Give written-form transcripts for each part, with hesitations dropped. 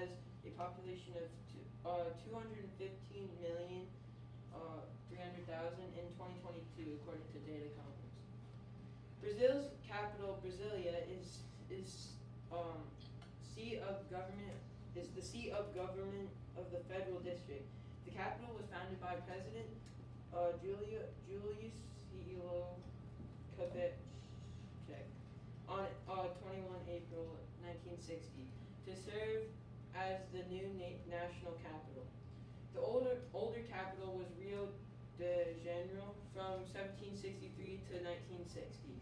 has a population of 215,300,000 in 2022, according to Data Commons. Brazil's capital, Brasilia, is seat of government the seat of government of the federal district. The capital was founded by President Julius Cilo Kubitschek on 21 April 1960 to serve as the new national capital. The older capital was Rio de Janeiro from 1763 to 1960.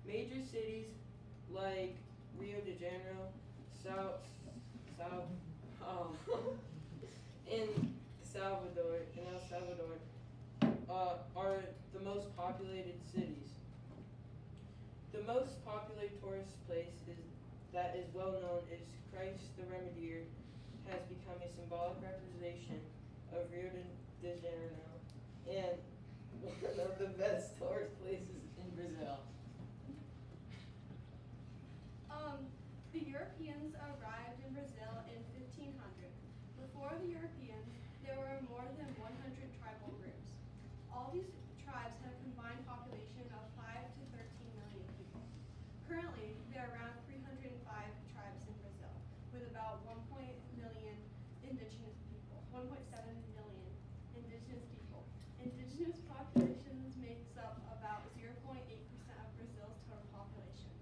Major cities like Rio de Janeiro, in El Salvador, are the most populated cities. The most popular tourist place that is well known is Christ the Remedier, has become a symbolic representation of Rio de Janeiro and one of the best tourist places in Brazil. The Europeans arrived in Brazil in 1500. Before the Europeans, there were more than 100 tribal groups. All these tribes had a combined population of 5 to 13 million people. Currently, there are around 305 tribes in Brazil, with about 1.7 million indigenous people. Indigenous populations makes up about 0.8% of Brazil's total population.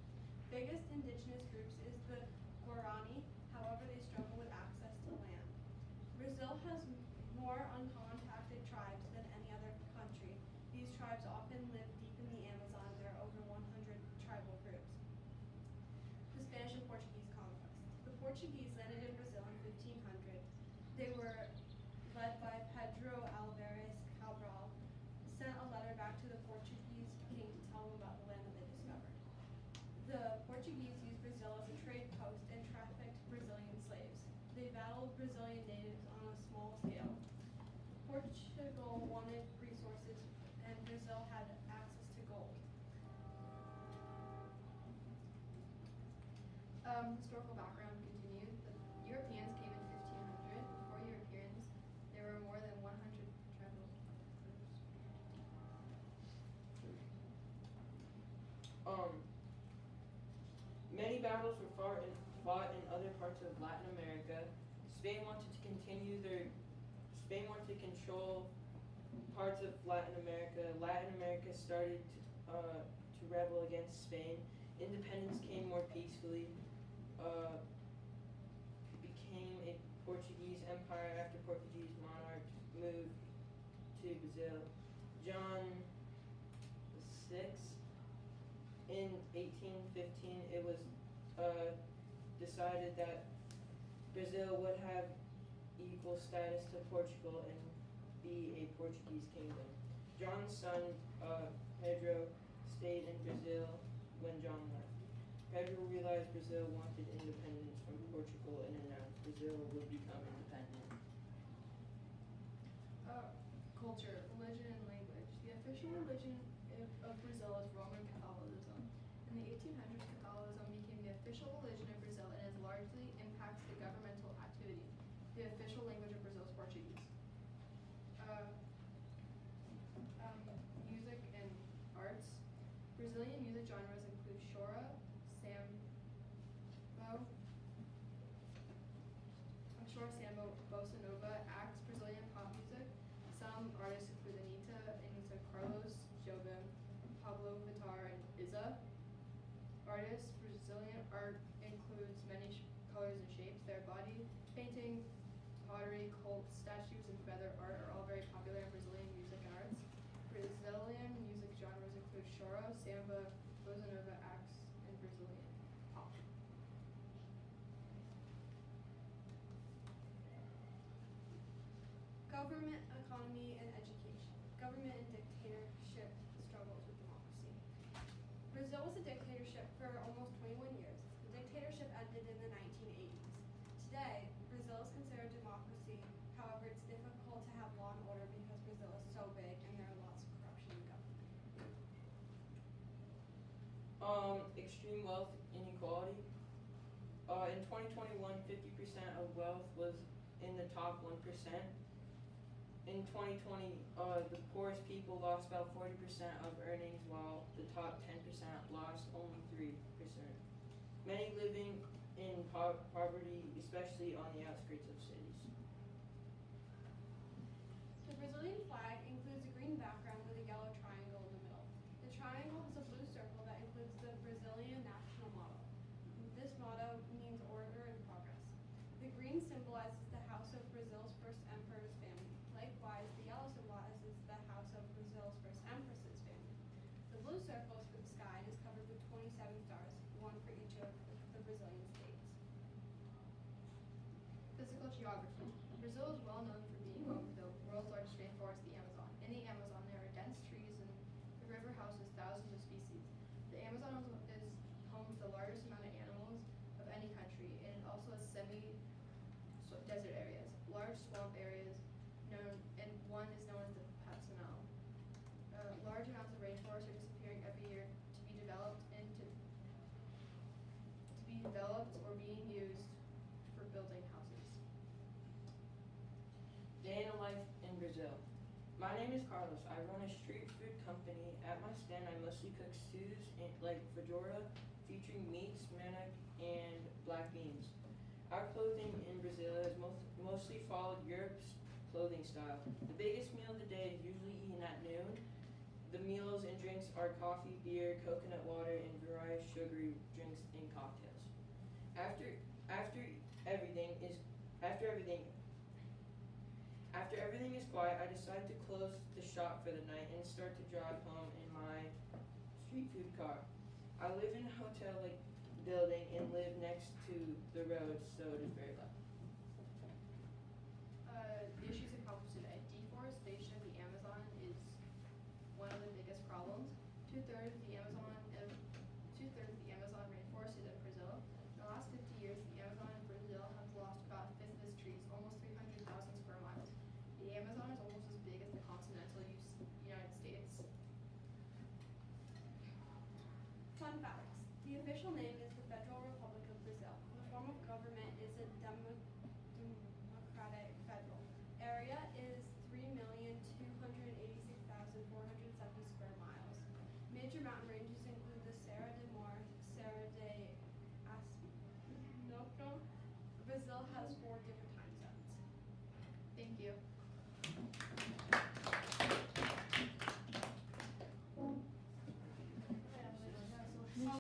Biggest indigenous groups is the Guarani, however they struggle with access to land. Brazil has more uncontacted tribes than any other country. These tribes often live deep in the Amazon. There are over 100 tribal groups. The Spanish and Portuguese conquest. The Portuguese landed in Brazil in 1500. They were led by Pedro Alvares Cabral, sent a letter back to the Portuguese king to tell them about the land that they discovered. The Portuguese used Brazil as a trade post and trafficked Brazilian slaves. They battled Brazilian natives on a small scale. Portugal wanted resources, and Brazil had access to gold. Historical background continued. The Europeans came in 1500. Before Europeans, there were more than 100 tribal groups. Many battles were fought in other parts of Latin America. Spain wanted to control parts of Latin America. Latin America started to rebel against Spain. Independence came more peacefully. Became a Portuguese empire after Portuguese monarchs moved to Brazil. John VI. In 1815, it was decided that Brazil would have equal status to Portugal and be a Portuguese kingdom. John's son, Pedro, stayed in Brazil when John left. Pedro realized Brazil wanted independence from Portugal and announced Brazil would become independent. Culture, religion, and language. The official religion of Brazil is Roman Catholicism. In the 1800s, Catholicism became the official religion of Brazil and has largely impacts the governmental activity. The official language of Brazil is Portuguese. Music and arts. Brazilian music genres include choro, sambo, bossa nova, acts, Brazilian pop music. Some artists include Anita Carlos, Jobim, Pablo Vittar, and Isa. Artists, Brazilian art includes many colors and shapes. Their body painting, pottery, cult, statues, and feather art are all very popular in Brazilian music and arts. Brazilian music genres include choro, samba, bossa nova, acts, and Brazilian pop. Government, economy, and education. Government and dictatorship struggles with democracy. Brazil was a dictatorship for almost 21 years. The dictatorship ended in the 1980s. Today, Brazil is considered democracy. However, it's difficult to have law and order because Brazil is so big and there are lots of corruption in government. Extreme wealth inequality. In 2021, 50% of wealth was in the top 1%. In 2020, the poorest people lost about 40% of earnings, while the top 10% lost only 3%. Many living in poverty, especially on the outskirts of cities. The Brazilian flag includes a green background with a yellow triangle in the middle. The triangle has a blue circle that includes the Brazilian national motto. This motto means order and progress. The green symbolizes the house of Brazil's first emperor's family. Likewise, the yellow symbolizes the house of Brazil's first empress's family. The blue circle is for the sky and is covered with 27 stars, one for each of the Brazilian states. Physical geography. Brazil is well known for being home to the world's largest rainforest, the Amazon. In the Amazon, there are dense trees, and the river houses thousands of species. The Amazon is home to the largest amount of animals of any country, and it also has semi-desert areas, large swamp areas, and one is known as the Pantanal. Large amounts of rainforest are disappearing every year to be developed or being used for building houses. Day in the life in Brazil. My name is Carlos. I run a street food company. At my stand, I mostly cook stews like feijoada, featuring meats, manioc, and black beans. Our clothing in Brazil has mostly followed Europe's clothing style. The biggest meal of the day is usually eaten at noon. The meals and drinks are coffee, beer, coconut water, and various sugary drinks and cocktails. After everything is quiet, I decide to close the shop for the night and start to drive home in my street food car. I live in a hotel-like building and live next to the road, so it is very loud. The issues and problems today. Deforestation of the Amazon is one of the biggest problems. Two-thirds of the Amazon rainforest is in Brazil. In the last 50 years, the Amazon in Brazil has lost about a fifth of its trees, almost 300,000 square miles. The Amazon is almost as big as the continental United States. Fun facts. The official name is the Federal Republic of Brazil. The form of government is a democratic federal. Area is 3,286,470 square miles. Major mountain ranges include the Serra de Mar, Serra de Asinoco. Brazil has 4 different